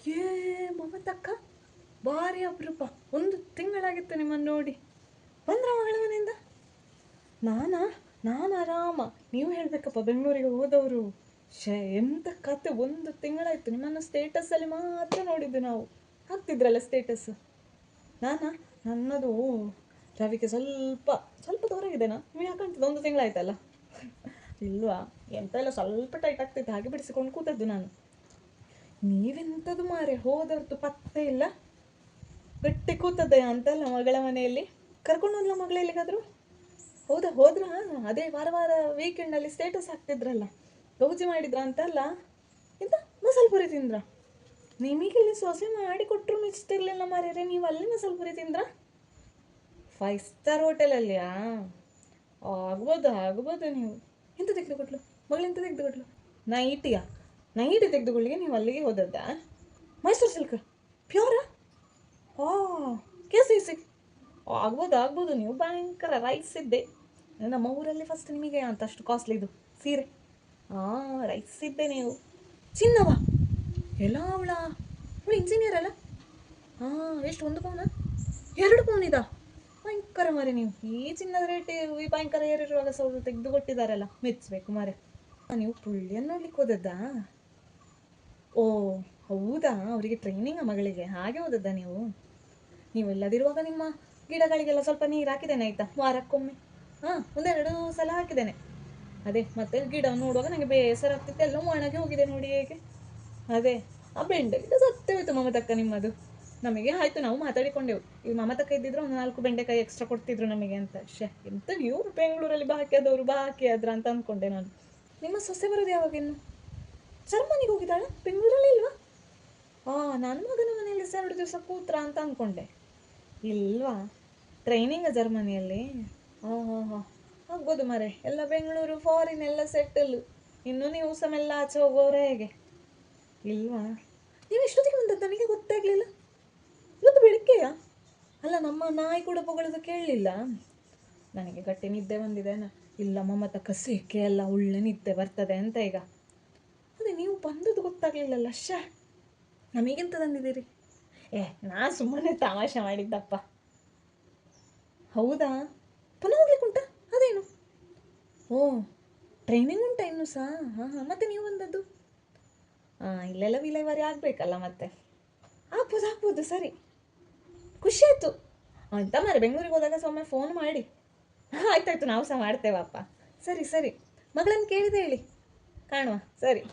ಏ ಮಮತಕ್ಕ, ಭಾರಿ ಅಪರೂಪ. ಒಂದು ತಿಂಗಳಾಗಿತ್ತು ನಿಮ್ಮನ್ನು ನೋಡಿ. ಬಂದ್ರ ಮಗಳ ಮನೆಯಿಂದ? ನಾನು ಆರಾಮ. ನೀವು ಹೇಳ್ಬೇಕಪ್ಪ, ಬೆಂಗಳೂರಿಗೆ ಹೋದವರು. ಎಂತ ಕತೆ, ಒಂದು ತಿಂಗಳಾಯ್ತು. ನಿಮ್ಮನ್ನು ಸ್ಟೇಟಸಲ್ಲಿ ಮಾತ್ರ ನೋಡಿದ್ದು ನಾವು. ಹಾಕ್ತಿದ್ರಲ್ಲ ಸ್ಟೇಟಸ್. ನನ್ನದು ರವಿಗೆ ಸ್ವಲ್ಪ ಸ್ವಲ್ಪ ಹೊರಗಿದೆನಾ? ನೀವು ಯಾಕಂತದ್ದು, ಒಂದು ತಿಂಗಳಾಯ್ತಲ್ಲ. ಇಲ್ವಾ, ಎಂತ ಎಲ್ಲ ಸ್ವಲ್ಪ ಟೈಟ್ ಆಗ್ತಿತ್ತು, ಹಾಗೆ ಬಿಡಿಸಿಕೊಂಡು ಕೂತದ್ದು ನಾನು. ನೀವೆಂಥದ್ದು ಮಾರೆ, ಹೋದವ್ರದ್ದು ಪತ್ತೆ ಇಲ್ಲ. ಗಟ್ಟಿ ಕೂತದ್ದೆ ಅಂತಲ್ಲ ಮಗಳ ಮನೆಯಲ್ಲಿ. ಕರ್ಕೊಂಡು ಹೋದ್ಲ ಮಗಳ ಎಲ್ಲಿಗಾದ್ರು? ಹೌದಾ, ಹೋದ್ರ? ಅದೇ ವಾರ ವೀಕೆಂಡಲ್ಲಿ ಸ್ಟೇಟಸ್ ಹಾಕ್ತಿದ್ರಲ್ಲ, ಗೌಜಿ ಮಾಡಿದ್ರ ಅಂತಲ್ಲ. ಎಂತ ಮಸಾಲೆ ಪುರಿ ತಿಂದ್ರ? ನಿಮಗಿಲ್ಲಿ ಸೊಸೆ ಮಾಡಿ ಕೊಟ್ಟರು ಮಿಚ್ತಿರ್ಲಿಲ್ಲ ಮಾರ್ಯಾರೆ, ನೀವು ಅಲ್ಲಿ ಮಸಾಲೆ ಪುರಿ ತಿಂದ್ರ? 5 ಸ್ಟಾರ್ ಹೋಟೆಲಲ್ಲಿಯಾ? ಆಗ್ಬೋದು ನೀವು. ಎಂತ ತೆಗೆದುಕೊಟ್ಲು ಮಗಳು? ಎಂತ ತೆಗೆದುಕೊಟ್ಲು? ನೈಟಿ ತೆಗೆದುಕೊಳ್ಳಿಗೆ ನೀವು ಅಲ್ಲಿಗೆ ಹೋದದ್ದಾ? ಮೈಸೂರು ಸಿಲ್ಕ್ ಪ್ಯೂರಾ? KCC. ಆಗ್ಬೋದು. ನೀವು ಭಯಂಕರ ರೈಸ್ ಇದ್ದೆ. ನಮ್ಮ ಊರಲ್ಲಿ ಫಸ್ಟ್ ನಿಮಗೆ ಅಂತ ಅಷ್ಟು ಕಾಸ್ಟ್ಲಿ ಇದು ಸೀರೆ. ರೈಸ್ ಇದ್ದೆ ನೀವು. ಚಿನ್ನವ ಎಲ್ಲ ಅವಳು ಇಂಜಿನಿಯರ್ ಅಲ್ಲ? ಎಷ್ಟು, 1 ಪೌನ? 2 ಪೌನ್ ಇದಾ? ಭಯಂಕರ ಮಾರೆ ನೀವು. ಈ ಚಿನ್ನದ ರೇಟ್ ಈ ಭಯಂಕರ ಏರಿರುವಾಗ ಸ್ವಲ್ಪ ತೆಗೆದು ಕೊಟ್ಟಿದ್ದಾರಲ್ಲ, ಮೆಚ್ಚಬೇಕು ಮಾರೆ. ನೀವು ಪುಳ್ಳಿಯನ್ನು ನೋಡ್ಲಿಕ್ಕೆ ಹೋದದ್ದಾ? ಓ ಹೌದಾ, ಅವರಿಗೆ ಟ್ರೈನಿಂಗ್ ಮಗಳಿಗೆ, ಹಾಗೆ ಹೋದದ್ದಾ ನೀವೆಲ್ಲದಿರುವಾಗ ನಿಮ್ಮ ಗಿಡಗಳಿಗೆಲ್ಲ ಸ್ವಲ್ಪ ನೀರು ಹಾಕಿದ್ದೇನೆ ಆಯಿತಾ, ವಾರಕ್ಕೊಮ್ಮೆ. 1-2 ಸಲ ಹಾಕಿದ್ದೇನೆ. ಅದೇ ಮತ್ತೆ ಗಿಡ ನೋಡುವಾಗ ನನಗೆ ಬೇಸರ ಆಗ್ತಿತ್ತು, ಎಲ್ಲ ಒಣಗಿ ಹೋಗಿದೆ ನೋಡಿ ಹೇಗೆ. ಅದೇ ಆ ಬೆಂಡೆ ಗಿಡ ಸತ್ತೇ ಹೋಯ್ತು ಮಮತಕ್ಕ ನಿಮ್ಮದು. ನಮಗೆ ಆಯಿತು, ನಾವು ಮಾತಾಡಿಕೊಂಡೆವು, ಈ ಮಮತಕ್ಕ ಇದ್ದಿದ್ರು ಒಂದು 4 ಬೆಂಡೆಕಾಯಿ ಎಕ್ಸ್ಟ್ರಾ ಕೊಡ್ತಿದ್ರು ನಮಗೆ ಅಂತ. ಎಂತ ನೀವು ಬೆಂಗಳೂರಲ್ಲಿ ಬಾಕಿ ಆದ್ರ ಅಂತ ಅಂದ್ಕೊಂಡೆ ನಾನು. ನಿಮ್ಮ ಸೊಸೆ ಬರೋದು ಯಾವಾಗ ಇನ್ನು? ಜರ್ಮನಿಗೆ ಹೋಗಿದ್ದಾಳ, ಬೆಂಗಳೂರಲ್ಲಿ ಇಲ್ವಾ? ನನ್ನ ಮಗನ ಮನೆಯಲ್ಲಿ 2 ದಿವಸ ಕೂತ್ರ ಅಂತ ಅಂದ್ಕೊಂಡೆ. ಇಲ್ವಾ, ಟ್ರೈನಿಂಗ್ ಜರ್ಮನಿಯಲ್ಲಿ? ಆಗ್ಬೋದು ಮಾರೆ, ಎಲ್ಲ ಬೆಂಗಳೂರು ಫಾರಿನ್ ಎಲ್ಲ ಸೆಟಲ್. ಇನ್ನು ನೀವು ಸಮೆಲ್ಲ ಆಚೆ ಹೋಗೋರೆ ಹೇಗೆ? ಇಲ್ವಾ, ನೀವು ಎಷ್ಟೊತ್ತಿಗೆ ಬಂದದ್ದು? ನನಗೆ ಗೊತ್ತಾಗಲಿಲ್ಲ. ಇವತ್ತು ಬೆಳಿಗ್ಗೆಯಾ? ಅಲ್ಲ, ನಮ್ಮ ನಾಯಿ ಕೂಡ ಬೊಗಳದು ಕೇಳಲಿಲ್ಲ. ನನಗೆ ಗಟ್ಟಿ ನಿದ್ದೆ ಬಂದಿದೆನಾ? ಇಲ್ಲ ಮಮತಕ್ಕ, ಸೆಕೆ ಎಲ್ಲ ಒಳ್ಳೆ ನಿದ್ದೆ ಬರ್ತದೆ ಅಂತ ಈಗ. ಅದೇ ನೀವು ಬಂದದ್ದು ಗೊತ್ತಾಗಲಿಲ್ಲಲ್ಲ. ನಮಗೆಂತ ತಂದಿದ್ದೀರಿ? ನಾ ಸುಮ್ಮನೆ ತಮಾಷೆ ಮಾಡಿದ್ದಪ್ಪ. ಹೌದಾ, ಪುನಃ ಹೋಗ್ಲಿಕ್ಕೆ ಉಂಟಾ? ಅದೇನು? ಟ್ರೈನಿಂಗ್ ಉಂಟಾ ಇನ್ನೂ ಸಹ? ಮತ್ತೆ ನೀವು ಬಂದದ್ದು? ಇಲ್ಲೆಲ್ಲ ವಿಲೇವಾರಿ ಆಗಬೇಕಲ್ಲ ಮತ್ತೆ. ಆಗ್ಬೋದು, ಸರಿ, ಖುಷಿ ಆಯಿತು. ಅಂತ ಮಾರೆ, ಬೆಂಗಳೂರಿಗೆ ಹೋದಾಗ ಸೊಮ್ಮೆ ಫೋನ್ ಮಾಡಿ. ಆಯ್ತಾಯ್ತು, ನಾವು ಸಹ ಮಾಡ್ತೇವಪ್ಪ. ಸರಿ, ಮಗಳನ್ನು ಕೇಳಿದೆ ಹೇಳಿ, ಕಾಣುವ. ಸರಿ.